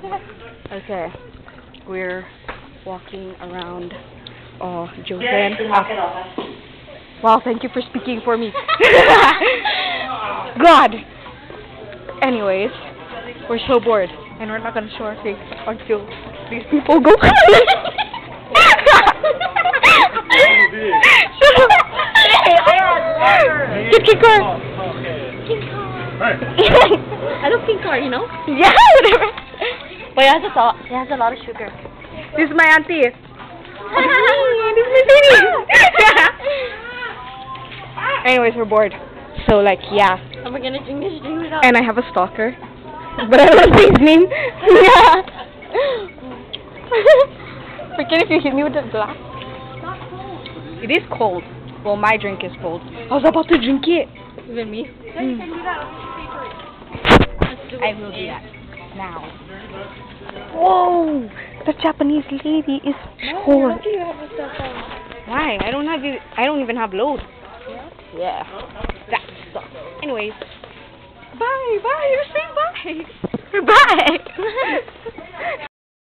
Okay, we're walking around. Oh, Joanne. Wow, thank you for speaking for me. God. Anyways, we're so bored, and we're not gonna show our face until these people go. King car. I don't think car, you know? Yeah, whatever. But it has a lot of sugar. This is my auntie. This is my baby. Anyways, we're bored. So, like, yeah. And we're gonna drink this drink without. And I have a stalker. But I don't say his name. Yeah. Forget if you hit me with the glass. It is cold. Well, my drink is cold. I was about to drink it. Even me. I will do that now. Whoa! The Japanese lady is cold. Why? I don't even have load. Yeah. That sucks. Anyways. Bye. You're saying bye. Bye.